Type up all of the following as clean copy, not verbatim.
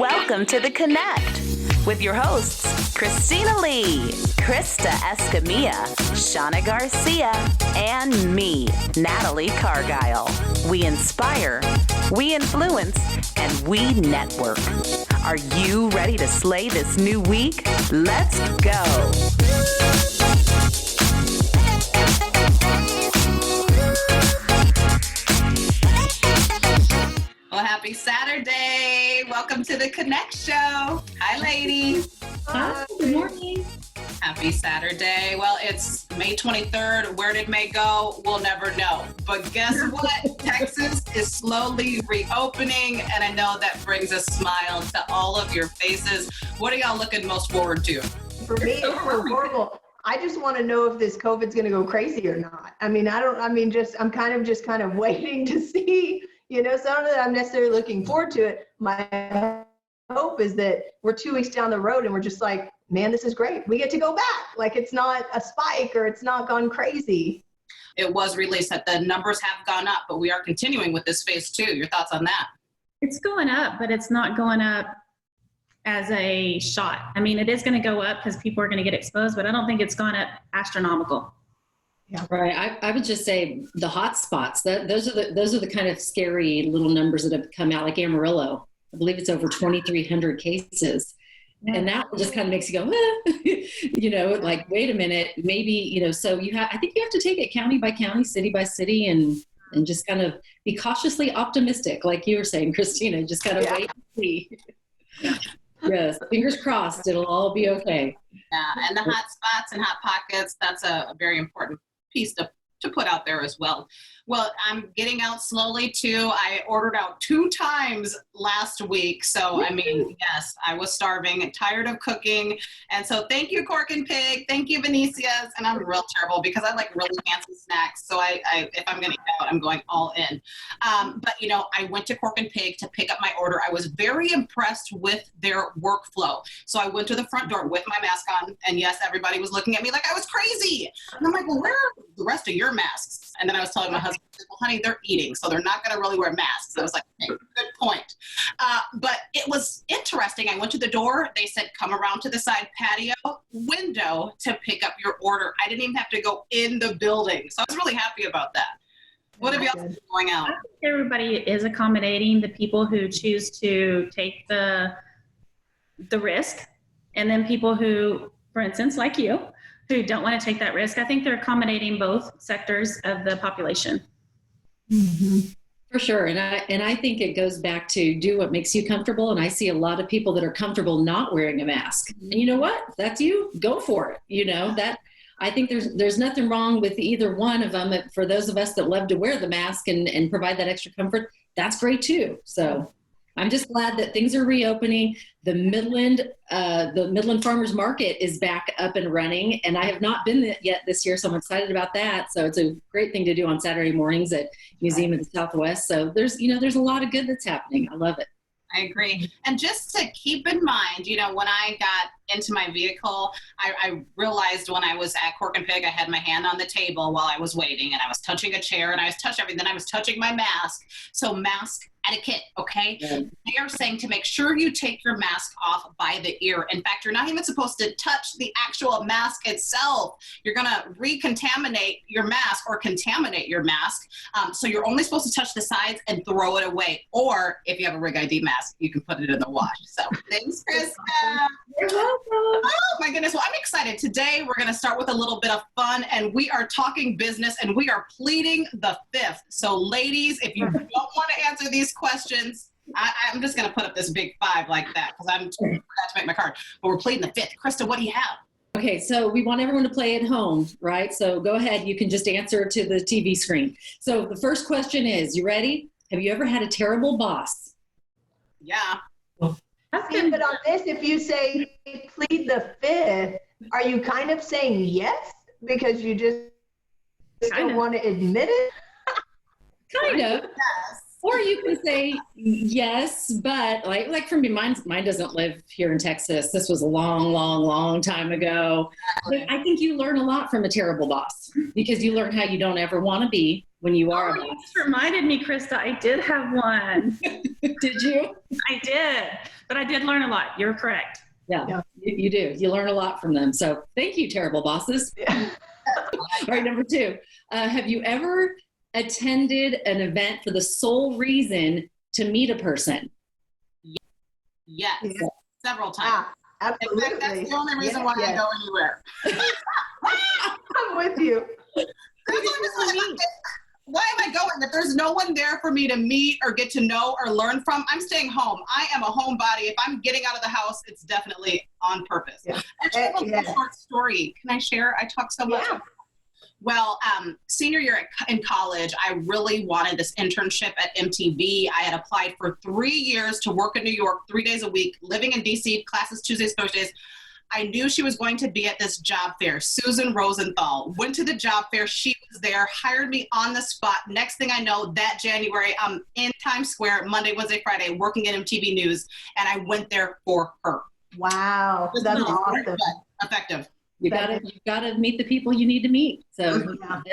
Welcome to The Connect with your hosts, Kristina Leigh, Krista Escamilla, Shonna Garcia, and me, Natalie Cargile. We inspire, we influence, and we network. Are you ready to slay this new week? Let's go. Well, happy Saturday. Welcome to the Connect Show. Hi, ladies. Hi, good morning. Happy Saturday. Well, it's May 23rd. Where did May go? We'll never know. But guess what? Texas is slowly reopening, and I know that brings a smile to all of your faces. What are y'all looking most forward to? For me, it's so horrible. I just want to know if this COVID's going to go crazy or not. I'm kind of waiting to see. So I don't know that I'm necessarily looking forward to it. My hope is that we're 2 weeks down the road and we're just like, man, this is great. We get to go back. Like it's not a spike or it's not gone crazy. It was released that the numbers have gone up, but we are continuing with this phase 2. Your thoughts on that? It's going up, but it's not going up as a shot. I mean, it is going to go up because people are going to get exposed, but I don't think it's gone up astronomical. Yeah. Right. I would just say the hot spots, those are the kind of scary little numbers that have come out, like Amarillo. I believe it's over 2,300 cases. Yeah. And that just kind of makes you go, like, wait a minute, maybe, so I think you have to take it county by county, city by city, and just kind of be cautiously optimistic. Like you were saying, Kristina, just kind of wait and see. Yeah. Yes, fingers crossed, it'll all be okay. Yeah, and the hot spots and hot pockets, that's a very important piece to put out there as well. Well, I'm getting out slowly too. I ordered out 2 times last week. So, I mean, yes, I was starving and tired of cooking. And so thank you, Cork and Pig. Thank you, Venetia's. And I'm real terrible because I like really fancy snacks. So if I'm going to eat out, I'm going all in. But, I went to Cork and Pig to pick up my order. I was very impressed with their workflow. So I went to the front door with my mask on. And yes, everybody was looking at me like I was crazy. And I'm like, well, where are the rest of your masks? And then I was telling my husband, well, honey, they're eating, so they're not going to really wear masks. I was like, okay, good point. But it was interesting. I went to the door. They said, come around to the side patio window to pick up your order. I didn't even have to go in the building. So I was really happy about that. What have y'all been going out? I think everybody is accommodating the people who choose to take the risk, and then people who, for instance, like you, who don't want to take that risk. I think they're accommodating both sectors of the population. Mm-hmm. For sure. And I think it goes back to do what makes you comfortable. And I see a lot of people that are comfortable not wearing a mask. And you know what? If that's you, go for it. That I think there's nothing wrong with either one of them. For those of us that love to wear the mask and provide that extra comfort, that's great too. So I'm just glad that things are reopening. The Midland Farmers Market is back up and running, and I have not been yet this year, so I'm excited about that. So it's a great thing to do on Saturday mornings at Museum of the Southwest. So there's a lot of good that's happening. I love it. I agree. And just to keep in mind, when I got into my vehicle, I realized when I was at Cork and Pig, I had my hand on the table while I was waiting, and I was touching a chair, and I was touching everything. Then I was touching my mask. So mask etiquette, okay? Yeah. They are saying to make sure you take your mask off by the ear. In fact, you're not even supposed to touch the actual mask itself. You're going to recontaminate your mask or contaminate your mask. So you're only supposed to touch the sides and throw it away. Or if you have a Rig ID mask, you can put it in the wash. So thanks, Krista. You're welcome. Oh my goodness. Well, I'm excited. Today, we're going to start with a little bit of fun, and we are talking business, and we are pleading the fifth. So ladies, if you don't want to answer these questions, I'm just going to put up this big 5 like that because I forgot to make my card. But we're pleading the fifth. Krista, what do you have? Okay, so we want everyone to play at home, right? So go ahead. You can just answer to the TV screen. So the first question is, you ready? Have you ever had a terrible boss? Yeah. See, but on this, if you say plead the fifth, are you kind of saying yes because you just don't want to admit it? Kind of. Yes. Or you can say yes, but like for me, mine doesn't live here in Texas. This was a long, long, long time ago. But I think you learn a lot from a terrible boss because you learn how you don't ever want to be when you are a You boss. just reminded me, Krista, I did have one. Did you? I did, but I did learn a lot. You're correct. Yeah. You do. You learn a lot from them. So thank you, terrible bosses. Yeah. All right, number 2. Have you ever attended an event for the sole reason to meet a person? Yes, Yeah. several times. Absolutely. In fact, that's the only reason why I go anywhere. I'm with you. Why am I going? If there's no one there for me to meet or get to know or learn from, I'm staying home. I am a homebody. If I'm getting out of the house, it's definitely on purpose. Yeah. Actually, I have a short story. Can I share? I talk so much. Yeah. Well, senior year in college, I really wanted this internship at MTV. I had applied for 3 years to work in New York 3 days a week, living in DC, classes Tuesdays, Thursdays. I knew she was going to be at this job fair, Susan Rosenthal. Went to the job fair. She was there, hired me on the spot. Next thing I know, that January, I'm in Times Square, Monday, Wednesday, Friday, working at MTV News, and I went there for her. Wow. That's awesome. Effective. You gotta meet the people you need to meet. So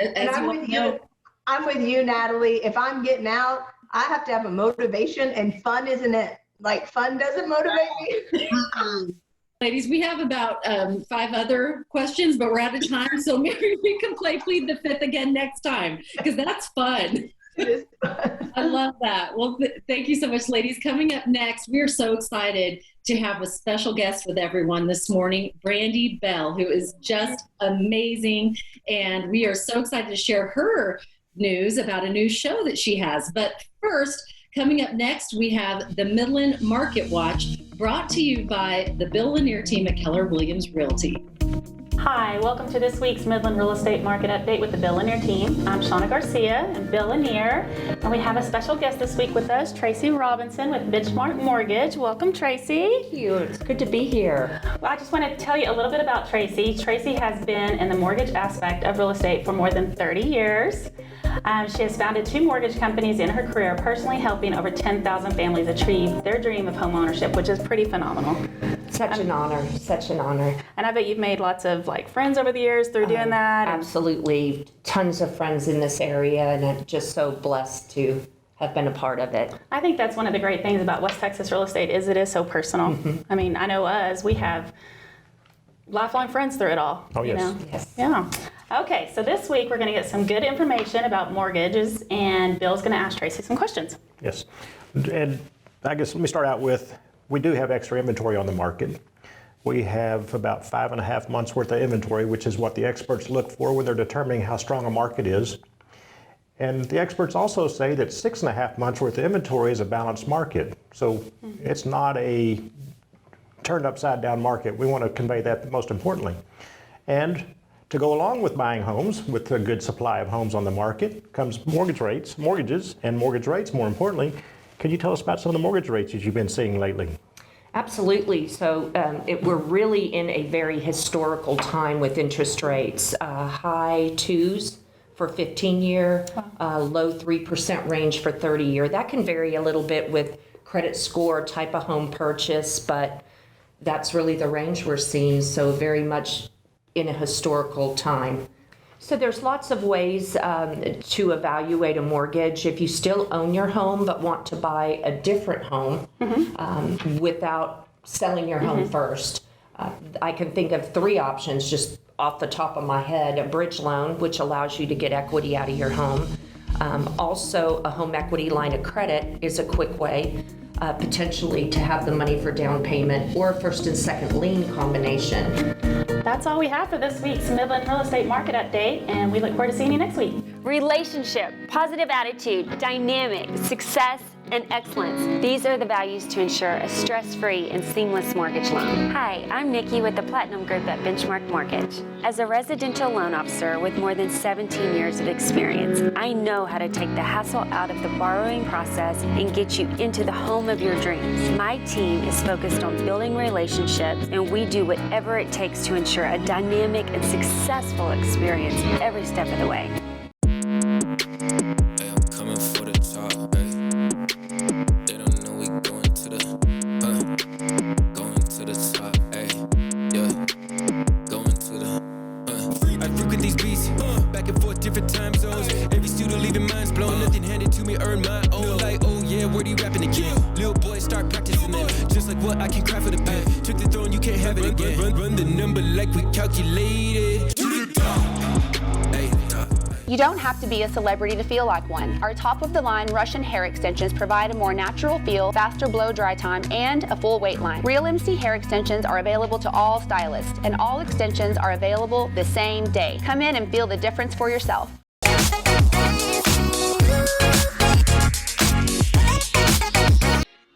And as I'm you with know, you. I'm with you, Natalie. If I'm getting out, I have to have a motivation, and fun isn't it. Like, fun doesn't motivate me. ladies, we have about 5 other questions, but we're out of time. So maybe we can play Plead the Fifth again next time because that's fun. It is fun. I love that. Well, thank you so much, ladies. Coming up next, we're so excited to have a special guest with everyone this morning, Brandy Bell, who is just amazing. And we are so excited to share her news about a new show that she has. But first, coming up next, we have the Midland Market Watch, brought to you by the Bill Lanier team at Keller Williams Realty. Hi, welcome to this week's Midland Real Estate Market Update with the Bill Lanier team. I'm Shonna Garcia and Bill Lanier, and we have a special guest this week with us, Tracy Robinson with Benchmark Mortgage. Welcome, Tracy. Thank you. It's good to be here. Well, I just want to tell you a little bit about Tracy. Tracy has been in the mortgage aspect of real estate for more than 30 years. She has founded 2 mortgage companies in her career, personally helping over 10,000 families achieve their dream of home ownership, which is pretty phenomenal. Such an honor, such an honor. And I bet you've made lots of friends over the years through doing that. Absolutely. Tons of friends in this area, and I'm just so blessed to have been a part of it. I think that's one of the great things about West Texas real estate is it is so personal. Mm-hmm. I mean, I know us, we have lifelong friends through it all. Oh, yes. You know? Yes. Yeah. Okay, so this week we're going to get some good information about mortgages, and Bill's going to ask Tracy some questions. Yes. And I guess let me start out with, we do have extra inventory on the market. We have about 5.5 months worth of inventory, which is what the experts look for when they're determining how strong a market is. And the experts also say that 6.5 months worth of inventory is a balanced market. So it's not a turned upside down market. We want to convey that most importantly. And to go along with buying homes, with a good supply of homes on the market, comes mortgages, and mortgage rates, more importantly. Can you tell us about some of the mortgage rates that you've been seeing lately? Absolutely. So we're really in a very historical time with interest rates. High 2s for 15-year, low 3% range for 30-year. That can vary a little bit with credit score, type of home purchase, but that's really the range we're seeing. So very much in a historical time. So there's lots of ways to evaluate a mortgage. If you still own your home but want to buy a different home without selling your home first, I can think of 3 options just off the top of my head. A bridge loan, which allows you to get equity out of your home. Also, a home equity line of credit is a quick way potentially to have the money for down payment, or a first and second lien combination. That's all we have for this week's Midland Real Estate Market Update, and we look forward to seeing you next week. Relationship, positive attitude, dynamic, success, and excellence. These are the values to ensure a stress-free and seamless mortgage loan. Hi, I'm Nikki with the Platinum Group at Benchmark Mortgage. As a residential loan officer with more than 17 years of experience, I know how to take the hassle out of the borrowing process and get you into the home of your dreams. My team is focused on building relationships, and we do whatever it takes to ensure a dynamic and successful experience every step of the way. Hey, I'm coming for the top, hey. Just like what I can craft for the bed. Took the throne, you can't have it again. Run the number like we calculated. To the top. Hey, You don't have to be a celebrity to feel like one. Our top-of-the-line Russian hair extensions provide a more natural feel, faster blow-dry time, and a full wait line. Real MC hair extensions are available to all stylists, and all extensions are available the same day. Come in and feel the difference for yourself.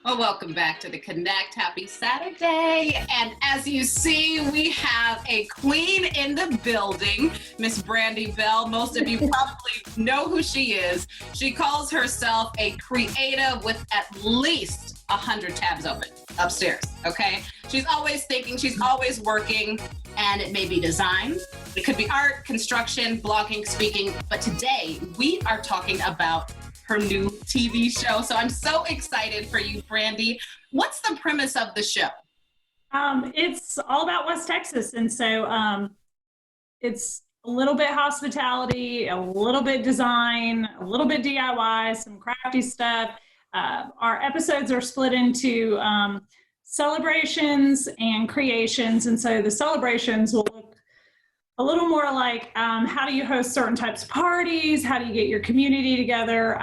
Well, welcome back to the Connect. Happy Saturday. And as you see, we have a queen in the building, Miss Brandy Bell. Most of you probably know who she is. She calls herself a creative with at least 100 tabs open upstairs, okay? She's always thinking, she's always working, and it may be design, it could be art, construction, blogging, speaking, but today we are talking about her new TV show. So I'm so excited for you, Brandy. What's the premise of the show? It's all about West Texas. And so it's a little bit hospitality, a little bit design, a little bit DIY, some crafty stuff. Our episodes are split into celebrations and creations. And so the celebrations will look a little more like how do you host certain types of parties? How do you get your community together?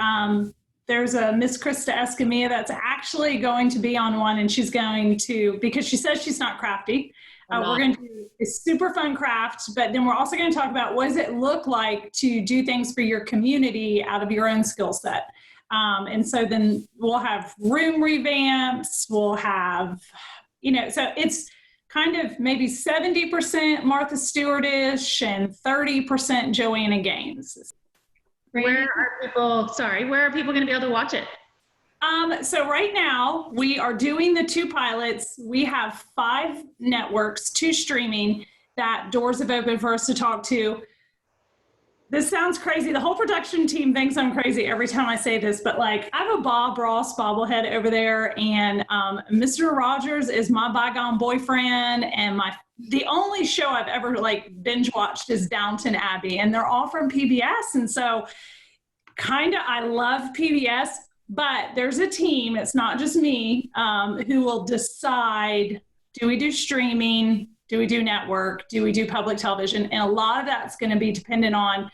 There's a Miss Krista Escamilla that's actually going to be on one, and she's going to, because she says she's not crafty, we're going to do a super fun craft, but then we're also going to talk about what does it look like to do things for your community out of your own skill set. And so then we'll have room revamps, we'll have, so it's kind of maybe 70% Martha Stewart-ish and 30% Joanna Gaines. Where are people going to be able to watch it? So right now we are doing the 2 pilots. We have 5 networks, 2 streaming that doors have opened for us to talk to. This sounds crazy. The whole production team thinks I'm crazy every time I say this, but like I have a Bob Ross bobblehead over there, and Mr. Rogers is my bygone boyfriend, and the only show I've ever like binge watched is Downton Abbey, and they're all from PBS. And so I love PBS, but there's a team, it's not just me, who will decide, do we do streaming? Do we do network? Do we do public television? And a lot of that's going to be dependent on,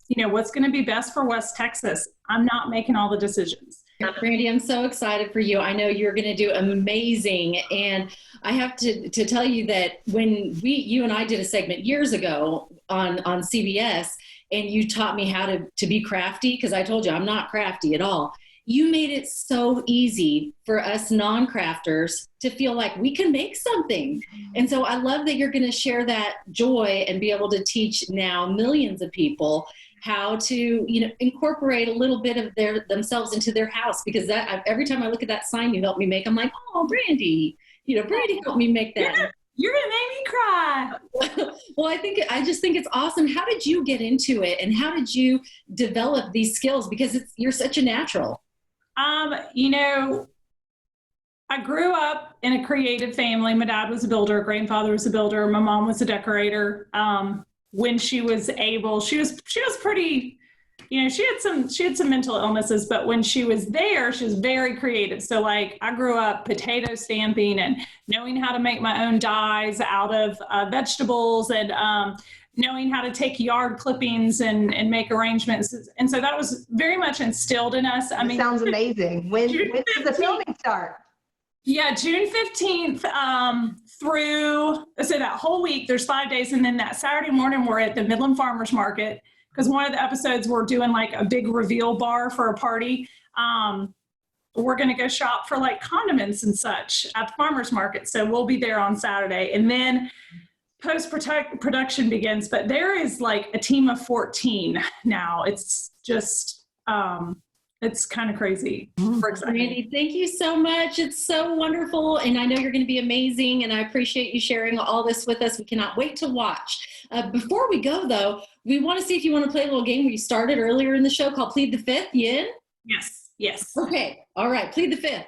what's going to be best for West Texas. I'm not making all the decisions. Brandy, I'm so excited for you. I know you're going to do amazing. And I have to tell you that when you and I did a segment years ago on CBS, and you taught me how to be crafty, because I told you I'm not crafty at all. You made it so easy for us non-crafters to feel like we can make something. And so I love that you're going to share that joy and be able to teach now millions of people how to, incorporate a little bit of themselves into their house. Because every time I look at that sign you helped me make, I'm like, oh, Brandy, Brandy helped me make that. You're going to make me cry. Well, I just think it's awesome. How did you get into it, and how did you develop these skills? Because you're such a natural. I grew up in a creative family. My dad was a builder, grandfather was a builder, my mom was a decorator. When she was able, she was pretty, she had some mental illnesses, but when she was there, she was very creative. So like I grew up potato stamping and knowing how to make my own dyes out of vegetables, and knowing how to take yard clippings and make arrangements. And so that was very much instilled in us. I mean, sounds amazing. When does the filming start? Yeah, June 15th so that whole week, there's 5 days. And then that Saturday morning, we're at the Midland Farmers Market, because one of the episodes we're doing like a big reveal bar for a party. We're going to go shop for like condiments and such at the farmers market. So we'll be there on Saturday. And then post-production begins, but there is like a team of 14 now. It's just, it's kind of crazy. Brandy, thank you so much. It's so wonderful. And I know you're going to be amazing. And I appreciate you sharing all this with us. We cannot wait to watch. Before we go, though, we want to see if you want to play a little game we started earlier in the show called Plead the Fifth. You in? Yes. Okay. All right. Plead the Fifth.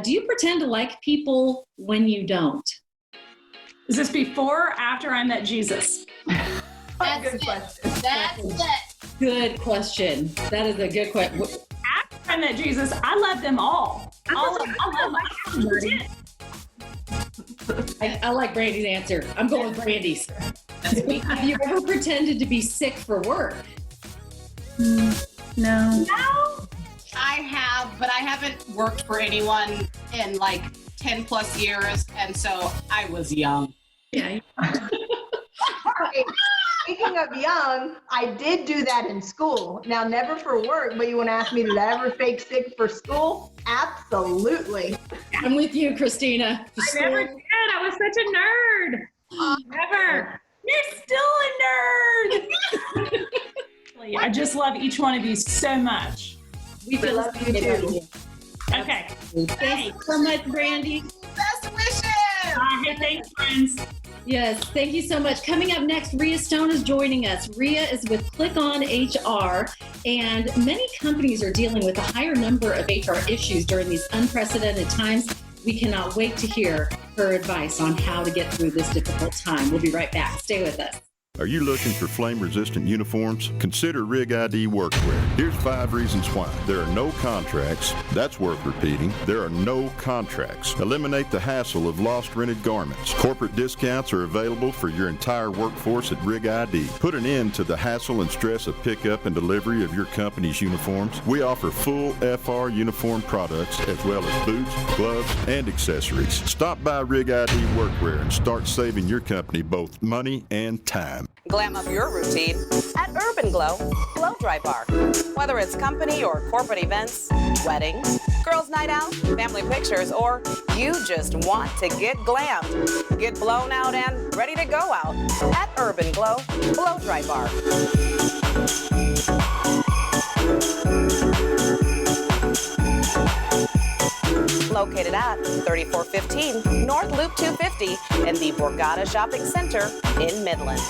Do you pretend to like people when you don't? Is this before or after I met Jesus? That's good question. That's it. Good question. That is a good question. After I met Jesus, I love them all. I love my legit. I like Brandy's answer. I'm going with Brandy's. Have you ever pretended to be sick for work? No. I have, but I haven't worked for anyone in like 10 plus years, and so I was young. Yeah. Hey, speaking of young, I did do that in school. Now, never for work, but you want to ask me, did I ever fake sick for school? Absolutely. I'm with you, Kristina. I never did. I was such a nerd. Never. You're still a nerd. I just love each one of you so much. We feel love you too. Okay. Thank you so much, Brandy. Best wishes! Hey, thanks, friends. Yes, thank you so much. Coming up next, Ria Stone is joining us. Ria is with Click On HR, and many companies are dealing with a higher number of HR issues during these unprecedented times. We cannot wait to hear her advice on how to get through this difficult time. We'll be right back. Stay with us. Are you looking for flame-resistant uniforms? Consider Rig ID Workwear. Here's 5 reasons why. There are no contracts. That's worth repeating. There are no contracts. Eliminate the hassle of lost rented garments. Corporate discounts are available for your entire workforce at Rig ID. Put an end to the hassle and stress of pickup and delivery of your company's uniforms. We offer full FR uniform products as well as boots, gloves, and accessories. Stop by Rig ID Workwear and start saving your company both money and time. Glam up your routine at Urban Glow Blow Dry Bar. Whether it's company or corporate events, weddings, girls' night out, family pictures, or you just want to get glammed, get blown out and ready to go out at Urban Glow Blow Dry Bar. Located at 3415 North Loop 250 in the Borgata Shopping Center in Midland.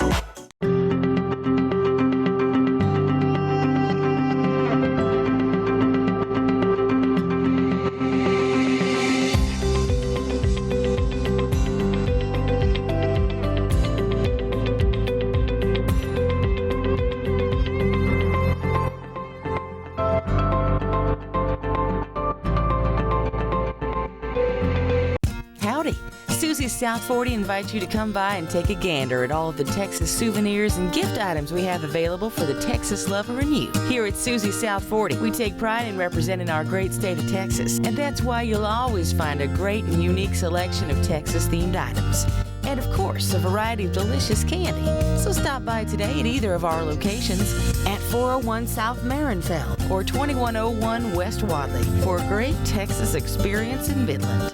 South 40 invites you to come by and take a gander at all of the Texas souvenirs and gift items we have available for the Texas lover in you. Here at Susie South 40, we take pride in representing our great state of Texas, and that's why you'll always find a great and unique selection of Texas-themed items. And of course, a variety of delicious candy. So stop by today at either of our locations at 401 South Marinfeld or 2101 West Wadley for a great Texas experience in Midland.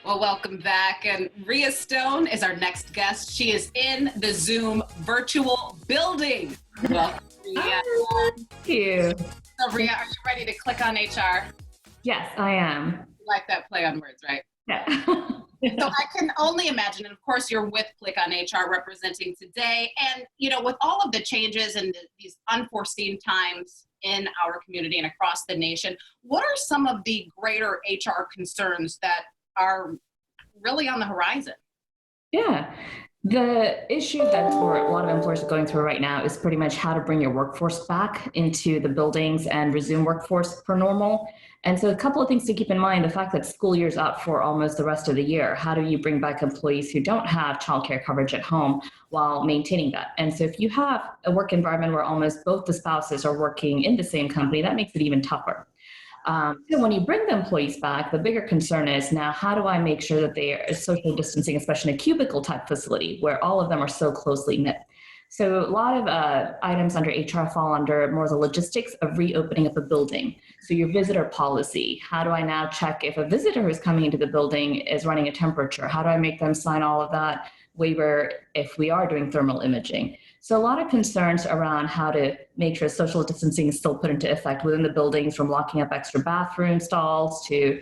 Well, welcome back. And Ria Stone is our next guest. She is in the Zoom virtual building. Welcome, Ria. Thank you. So, Ria, are you ready to click on HR? Yes, I am. You like that play on words, right? Yeah. So I can only imagine, and of course you're with Click on HR representing today. And, you know, with all of the changes and these unforeseen times in our community and across the nation, what are some of the greater HR concerns that are really on the horizon? Yeah. The issue that a lot of employers are going through right now is pretty much how to bring your workforce back into the buildings and resume workforce per normal. And so a couple of things to keep in mind, the fact that school year's up for almost the rest of the year. How do you bring back employees who don't have childcare coverage at home while maintaining that? And so if you have a work environment where almost both the spouses are working in the same company, that makes it even tougher. So when you bring the employees back, the bigger concern is now, how do I make sure that they are social distancing, especially in a cubicle type facility where all of them are so closely knit? So a lot of items under HR fall under more the logistics of reopening up a building. So your visitor policy, how do I now check if a visitor who's coming into the building is running a temperature? How do I make them sign all of that waiver if we are doing thermal imaging? So a lot of concerns around how to make sure social distancing is still put into effect within the buildings, from locking up extra bathroom stalls to,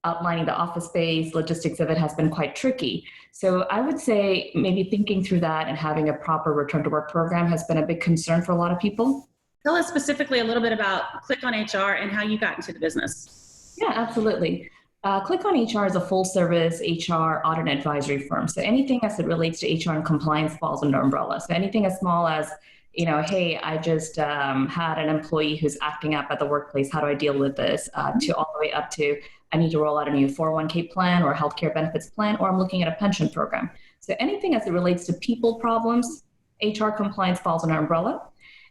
outlining the office space. Logistics of it has been quite tricky. So I would say maybe thinking through that and having a proper return to work program has been a big concern for a lot of people. Tell us specifically a little bit about Click on HR and how you got into the business. Yeah, absolutely. Click on HR is a full-service HR audit and advisory firm. So anything as it relates to HR and compliance falls under umbrella. So anything as small as, hey, I just had an employee who's acting up at the workplace. How do I deal with this? To all the way up to, I need to roll out a new 401k plan or healthcare benefits plan, or I'm looking at a pension program. So anything as it relates to people problems, HR compliance falls under our umbrella.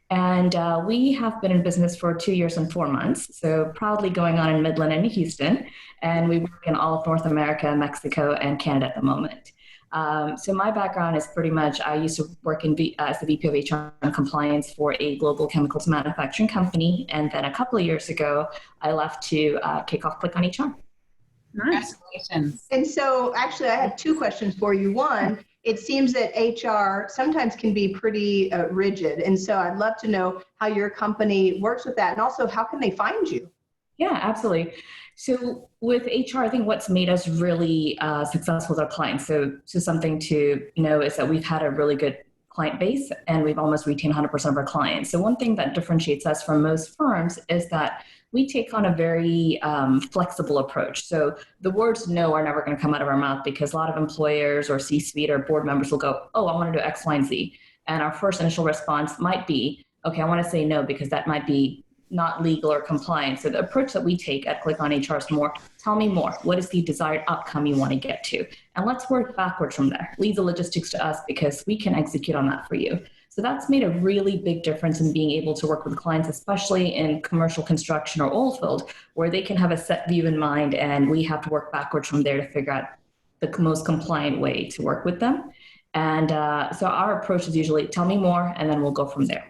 And we have been in business for 2 years and 4 months. So proudly going on in Midland and Houston. And we work in all of North America, Mexico, and Canada at the moment. So my background is pretty much, I used to work as the VP of HR and compliance for a global chemicals manufacturing company. And then a couple of years ago, I left to kick off Click on HR. Nice. Congratulations. And so actually I have 2 questions for you. One, it seems that HR sometimes can be pretty rigid. And so I'd love to know how your company works with that. And also, how can they find you? Yeah, absolutely. So with HR, I think what's made us really successful with our clients. So something to know is that we've had a really good client base and we've almost retained 100% of our clients. So one thing that differentiates us from most firms is that we take on a very flexible approach. So the words no are never going to come out of our mouth, because a lot of employers or C-suite or board members will go, oh, I want to do X, Y, and Z. And our first initial response might be, okay, I want to say no because that might be not legal or compliant. So the approach that we take at Click on HR is more, tell me more. What is the desired outcome you want to get to? And let's work backwards from there. Leave the logistics to us because we can execute on that for you. So that's made a really big difference in being able to work with clients, especially in commercial construction or oil field, where they can have a set view in mind and we have to work backwards from there to figure out the most compliant way to work with them. And so our approach is usually tell me more and then we'll go from there.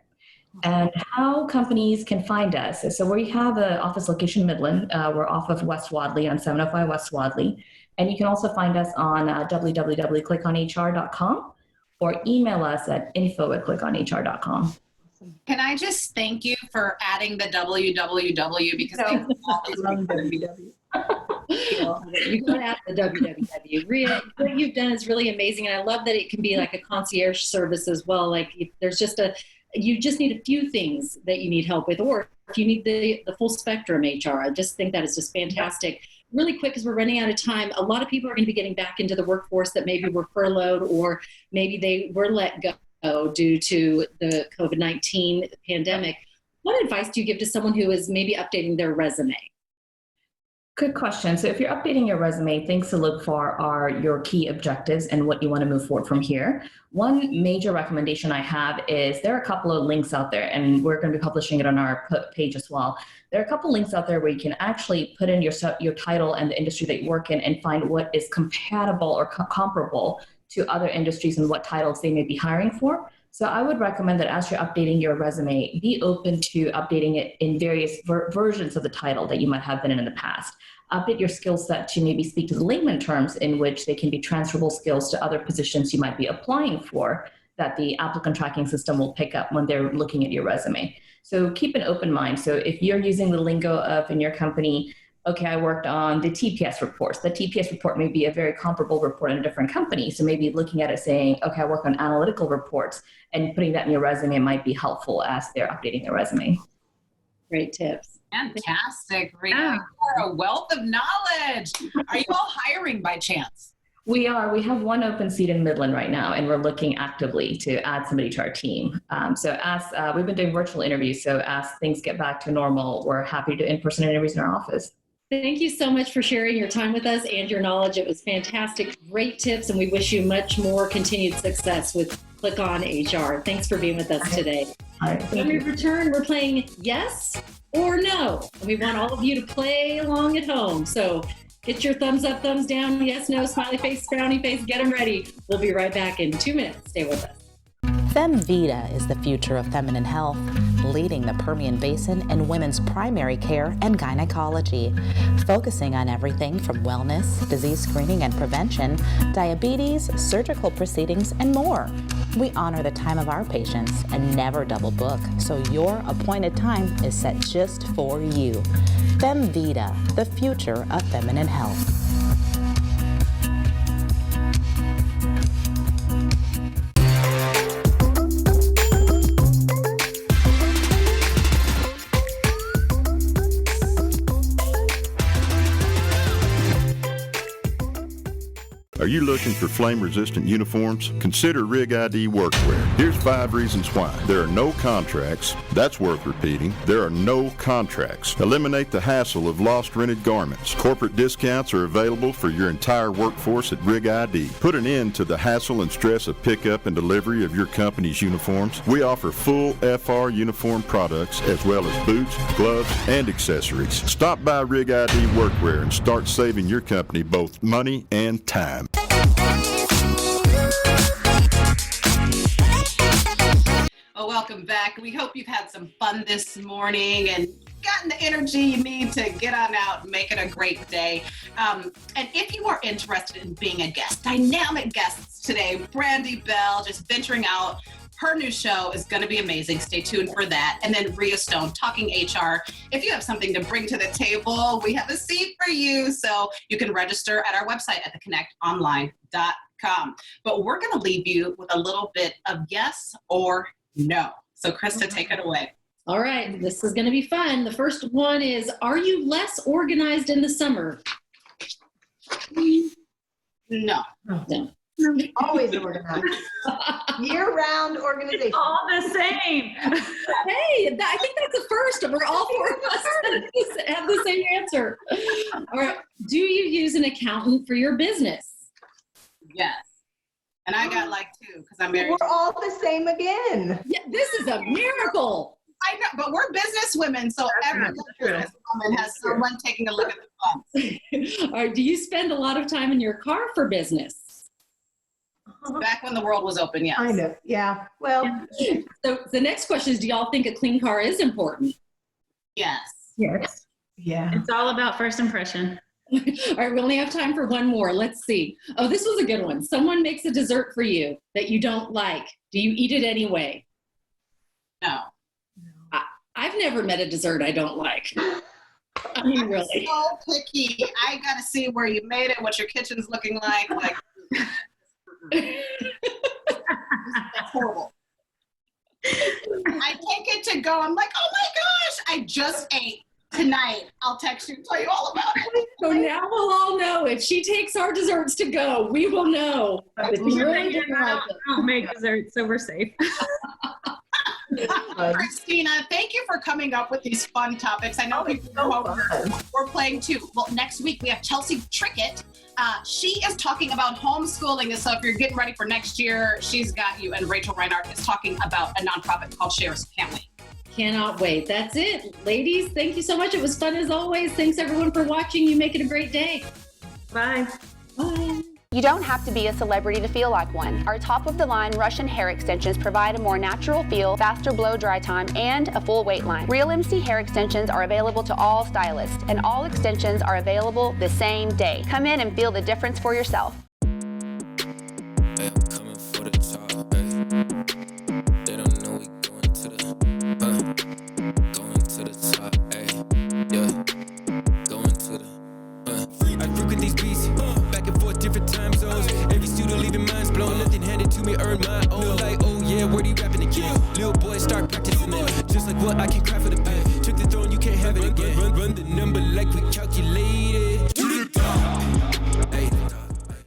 And how companies can find us. So we have an office location in Midland. We're off of West Wadley on 705 West Wadley. And you can also find us on www.clickonhr.com or email us at info@clickonhr.com. Can I just thank you for adding the www, because I love www. You go add the www. Rhea, what you've done is really amazing. And I love that it can be like a concierge service as well. Like there's just you just need a few things that you need help with, or if you need the full spectrum HR. I just think that is just fantastic. Really quick, because we're running out of time, a lot of people are going to be getting back into the workforce that maybe were furloughed or maybe they were let go due to the COVID-19 pandemic. What advice do you give to someone who is maybe updating their resume? Good question. So if you're updating your resume, things to look for are your key objectives and what you want to move forward from here. One major recommendation I have is there are a couple of links out there, and we're going to be publishing it on our page as well. There are a couple of links out there where you can actually put in your title and the industry that you work in and find what is compatible or comparable to other industries and what titles they may be hiring for. So I would recommend that as you're updating your resume, be open to updating it in various versions of the title that you might have been in the past. Update your skill set to maybe speak to the layman terms in which they can be transferable skills to other positions you might be applying for that the applicant tracking system will pick up when they're looking at your resume. So keep an open mind. So if you're using the lingo of in your company, okay, I worked on the TPS reports. The TPS report may be a very comparable report in a different company. So maybe looking at it saying, okay, I work on analytical reports, and putting that in your resume might be helpful as they're updating their resume. Great tips. Fantastic, Rhea. You're a wealth of knowledge. Are you all hiring by chance? We are. We have one open seat in Midland right now, and we're looking actively to add somebody to our team. So as we've been doing virtual interviews, so as things get back to normal, we're happy to in-person interviews in our office. Thank you so much for sharing your time with us and your knowledge. It was fantastic. Great tips, and we wish you much more continued success with Click on HR. Thanks for being with us today. When we return, we're playing yes or no. And we want all of you to play along at home. So get your thumbs up, thumbs down, yes, no, smiley face, frowny face, get them ready. We'll be right back in 2 minutes. Stay with us. FemVita is the future of feminine health, leading the Permian Basin in women's primary care and gynecology, focusing on everything from wellness, disease screening and prevention, diabetes, surgical proceedings, and more. We honor the time of our patients and never double book, so your appointed time is set just for you. FemVita, the future of feminine health. Are you looking for flame-resistant uniforms? Consider Rig ID Workwear. Here's 5 reasons why. There are no contracts. That's worth repeating. There are no contracts. Eliminate the hassle of lost rented garments. Corporate discounts are available for your entire workforce at Rig ID. Put an end to the hassle and stress of pickup and delivery of your company's uniforms. We offer full FR uniform products as well as boots, gloves, and accessories. Stop by Rig ID Workwear and start saving your company both money and time. Well, welcome back. We hope you've had some fun this morning and gotten the energy you need to get on out and make it a great day. And if you are interested in being a guest, dynamic guests today, Brandy Bell just venturing out. Her new show is going to be amazing. Stay tuned for that. And then Rhea Stone, Talking HR. If you have something to bring to the table, we have a seat for you. So you can register at our website at theconnectonline.com. But we're going to leave you with a little bit of yes or no. So Krista, take it away. All right, this is going to be fun. The first one is, are you less organized in the summer? No. No. Always organized. Year-round organization. All the same. Hey, I think that's the first. We're all 4 of us have the same answer. All right. Do you use an accountant for your business? Yes. And I got like 2 because I'm married. We're all the same again. Yeah, this is a miracle. I know, but we're business women, so every business woman has someone taking a look at the funds. All right. Do you spend a lot of time in your car for business? Back when the world was open, yes. Kind of, yeah. Well, so the next question is, do y'all think a clean car is important? Yes. Yes. Yeah. It's all about first impression. All right, we only have time for one more. Let's see. Oh, this was a good one. Someone makes a dessert for you that you don't like. Do you eat it anyway? No. I've never met a dessert I don't like. I mean, really. So picky. I got to see where you made it, what your kitchen's looking like. Like, that's horrible. I take it to go. I'm like, oh my gosh, I just ate tonight. I'll text you and tell you all about it. So now we'll all know. If she takes our desserts to go, we will know. I don't make desserts, so we're safe. Kristina, thank you for coming up with these fun topics. I know people know we're playing too. Well, next week we have Chelsea Trickett. She is talking about homeschooling, so if you're getting ready for next year, she's got you. And Rachel Reinhardt is talking about a nonprofit called Shares. Can't wait. Cannot wait. That's it. Ladies, thank you so much. It was fun as always. Thanks everyone for watching. You make it a great day. Bye. Bye. You don't have to be a celebrity to feel like one. Our top-of-the-line Russian hair extensions provide a more natural feel, faster blow-dry time, and a full weight line. Real MC hair extensions are available to all stylists, and all extensions are available the same day. Come in and feel the difference for yourself. Hey, I'm coming for the top, hey. They don't know we going to the, going to the top, hey. Yeah, going to the, I frequent these beats, back and forth, different time zones. Every student leaving minds blown, nothing handed to me, earn my own. Like, oh yeah, where you rapping again? Little boy, start practicing it. Just like what I can cry for the pen. Took the throne, you can't have it again. Run the number like we calculated.